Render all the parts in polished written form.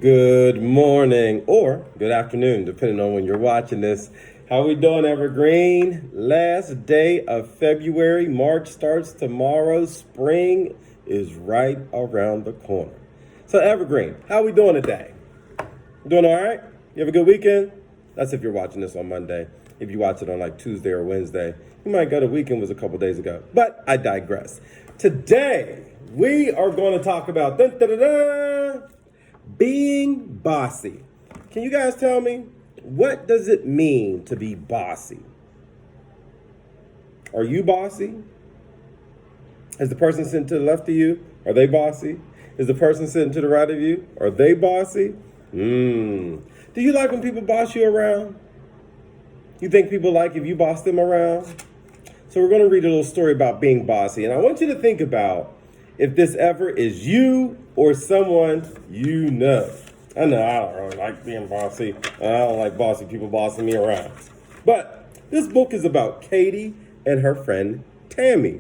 Good morning or good afternoon, depending on when you're watching this. How we doing, Evergreen? Last day of February. March starts tomorrow. Spring is right around the corner. So, Evergreen, how we doing today? Doing all right? You have a good weekend? That's if you're watching this on Monday. If you watch it on like Tuesday or Wednesday, you might go the weekend was a couple days ago. But I digress. Today, we are going to talk about being bossy. Can you guys tell me, what does it mean to be bossy? Are you bossy? Is the person sitting to the left of you, are they bossy? Is the person sitting to the right of you, are they bossy? Do you like when people boss you around? You think people like if you boss them around? So we're going to read a little story about being bossy. And I want you to think about if this ever is you or someone you know. I know I don't really like being bossy. I don't like bossy people bossing me around. But this book is about Katie and her friend Tammy.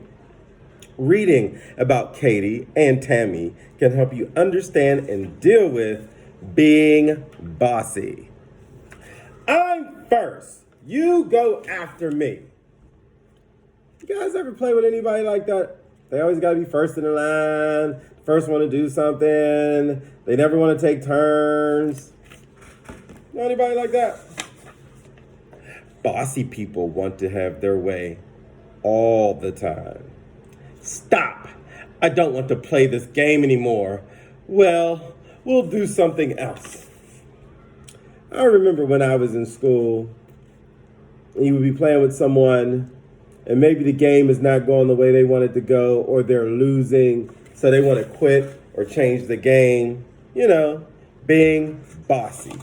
Reading about Katie and Tammy can help you understand and deal with being bossy. I'm first. You go after me. You guys ever play with anybody like that? They always got to be first in the line, first one to do something. They never want to take turns. Know anybody like that? Bossy people want to have their way all the time. Stop! I don't want to play this game anymore. Well, we'll do something else. I remember when I was in school, you would be playing with someone, and maybe the game is not going the way they want it to go, or they're losing, so they want to quit or change the game. You know, being bossy.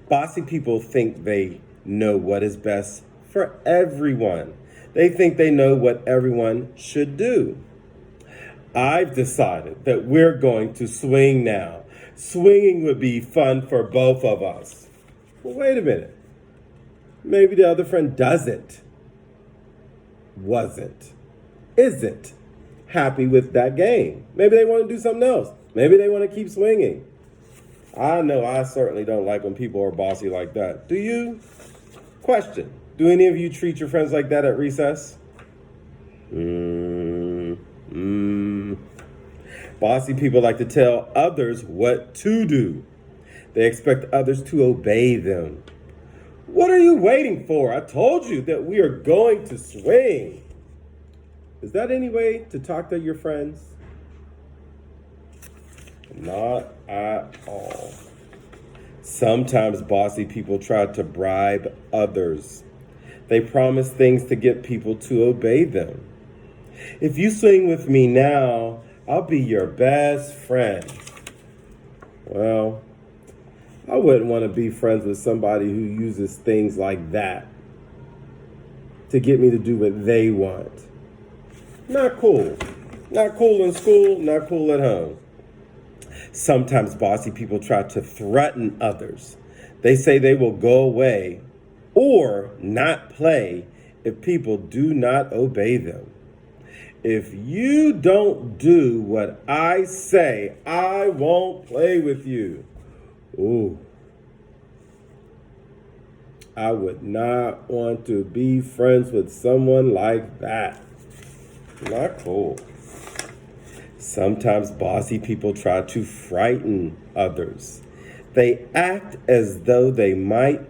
Bossy people think they know what is best for everyone. They think they know what everyone should do. I've decided that we're going to swing now. Swinging would be fun for both of us. Well, wait a minute. Maybe the other friend isn't happy with that game. Maybe they want to do something else. Maybe they want to keep swinging. I know I certainly don't like when people are bossy like that. Do you? Question. Do any of you treat your friends like that at recess? Bossy people like to tell others what to do. They expect others to obey them. What are you waiting for? I told you that we are going to swing. Is that any way to talk to your friends? Not at all. Sometimes bossy people try to bribe others. They promise things to get people to obey them. If you swing with me now, I'll be your best friend. Well, I wouldn't want to be friends with somebody who uses things like that to get me to do what they want. Not cool. Not cool in school, not cool at home. Sometimes bossy people try to threaten others. They say they will go away or not play if people do not obey them. If you don't do what I say, I won't play with you. Ooh. I would not want to be friends with someone like that. Not cool. Sometimes bossy people try to frighten others. They act as though they might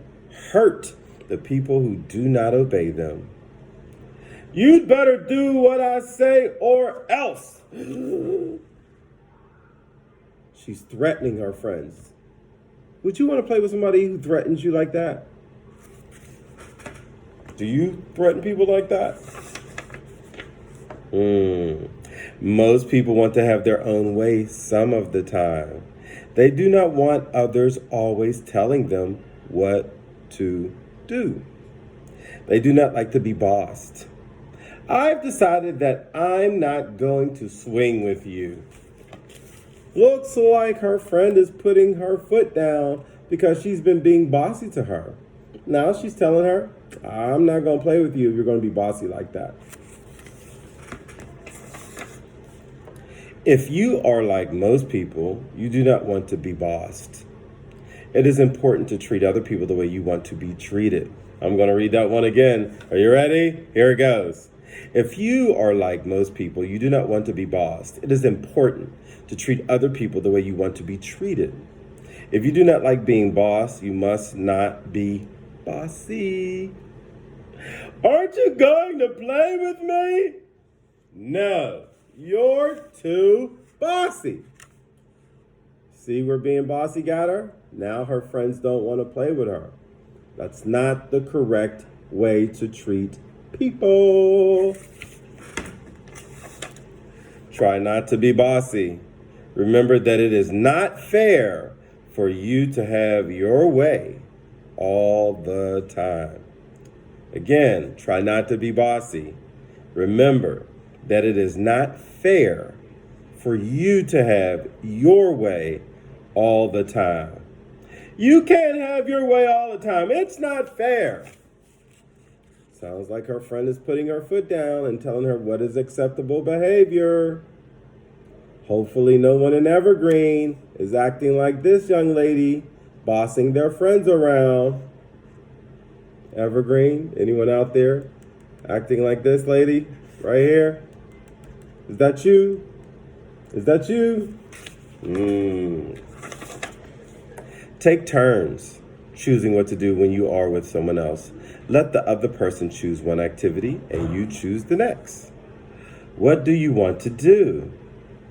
hurt the people who do not obey them. You'd better do what I say or else. She's threatening her friends. Would you want to play with somebody who threatens you like that? Do you threaten people like that? Most people want to have their own way some of the time. They do not want others always telling them what to do. They do not like to be bossed. I've decided that I'm not going to swing with you. Looks like her friend is putting her foot down because she's been being bossy to her. Now she's telling her, I'm not going to play with you if you're going to be bossy like that. If you are like most people, you do not want to be bossed. It is important to treat other people the way you want to be treated. I'm going to read that one again. Are you ready? Here it goes. If you are like most people, you do not want to be bossed. It is important to treat other people the way you want to be treated. If you do not like being bossed, you must not be bossy. Aren't you going to play with me? No, you're too bossy. See where being bossy got her? Now her friends don't want to play with her. That's not the correct way to treat people. Try not to be bossy. Remember that it is not fair for you to have your way all the time. Again, try not to be bossy. Remember that it is not fair for you to have your way all the time. You can't have your way all the time. It's not fair. Sounds like her friend is putting her foot down and telling her what is acceptable behavior. Hopefully no one in Evergreen is acting like this young lady, bossing their friends around. Evergreen, anyone out there acting like this lady right here? Is that you? Is that you? Take turns choosing what to do when you are with someone else. Let the other person choose one activity and you choose the next. What do you want to do?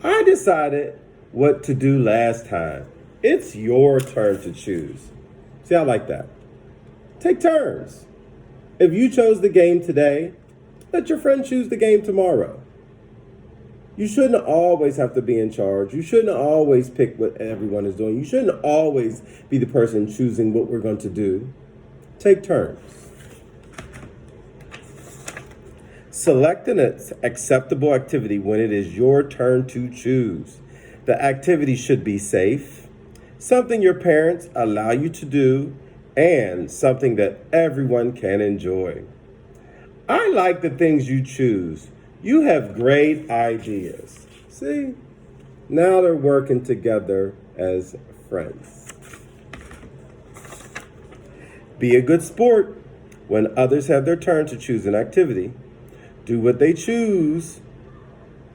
I decided what to do last time. It's your turn to choose. See, I like that. Take turns. If you chose the game today, let your friend choose the game tomorrow. You shouldn't always have to be in charge. You shouldn't always pick what everyone is doing. You shouldn't always be the person choosing what we're going to do. Take turns. Select an acceptable activity when it is your turn to choose. The activity should be safe, something your parents allow you to do, and something that everyone can enjoy. I like the things you choose. You have great ideas. See? Now they're working together as friends. Be a good sport when others have their turn to choose an activity. Do what they choose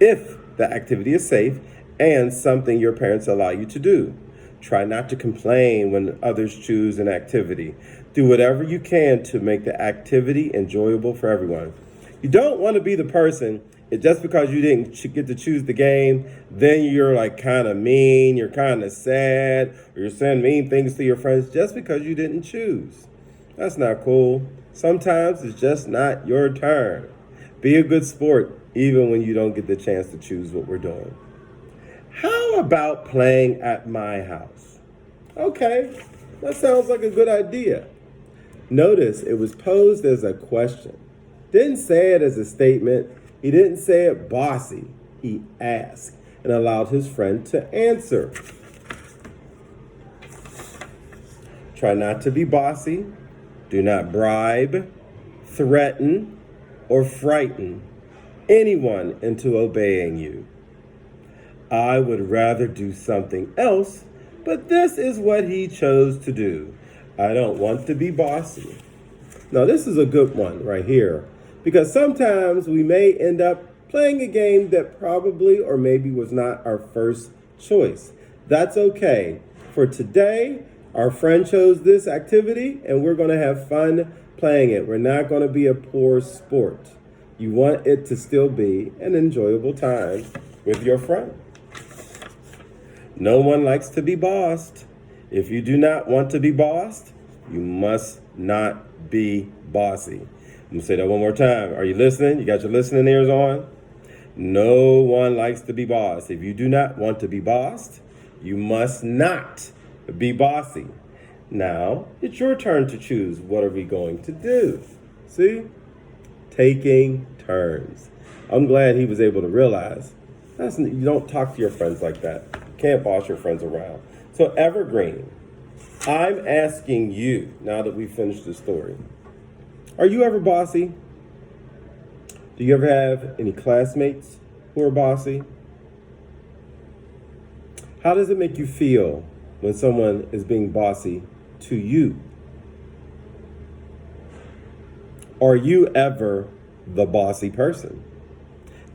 if the activity is safe and something your parents allow you to do. Try not to complain when others choose an activity. Do whatever you can to make the activity enjoyable for everyone. You don't want to be the person that just because you didn't get to choose the game, then you're like kind of mean, you're kind of sad, or you're saying mean things to your friends just because you didn't choose. That's not cool. Sometimes it's just not your turn. Be a good sport even when you don't get the chance to choose what we're doing. How about playing at my house? Okay, that sounds like a good idea. Notice it was posed as a question. Didn't say it as a statement. He didn't say it bossy. He asked and allowed his friend to answer. Try not to be bossy. Do not bribe, threaten, or frighten anyone into obeying you. I would rather do something else, but this is what he chose to do. I don't want to be bossy. Now, this is a good one right here, because sometimes we may end up playing a game that probably or maybe was not our first choice. That's okay. For today, our friend chose this activity, and we're going to have fun playing it. We're not going to be a poor sport. You want it to still be an enjoyable time with your friend. No one likes to be bossed. If you do not want to be bossed, you must not be bossy. I'm going to say that one more time. Are you listening? You got your listening ears on? No one likes to be bossed. If you do not want to be bossed, you must not be bossy. Now, it's your turn to choose. What are we going to do? See? Taking turns. I'm glad he was able to realize you don't talk to your friends like that. You can't boss your friends around. So, Evergreen, I'm asking you, now that we've finished the story, are you ever bossy? Do you ever have any classmates who are bossy? How does it make you feel when someone is being bossy to you? Are you ever the bossy person?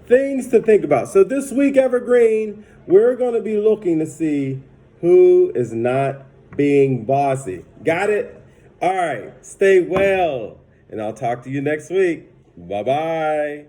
Things to think about. So this week, Evergreen, we're going to be looking to see who is not being bossy. Got it? All right. Stay well. And I'll talk to you next week. Bye-bye.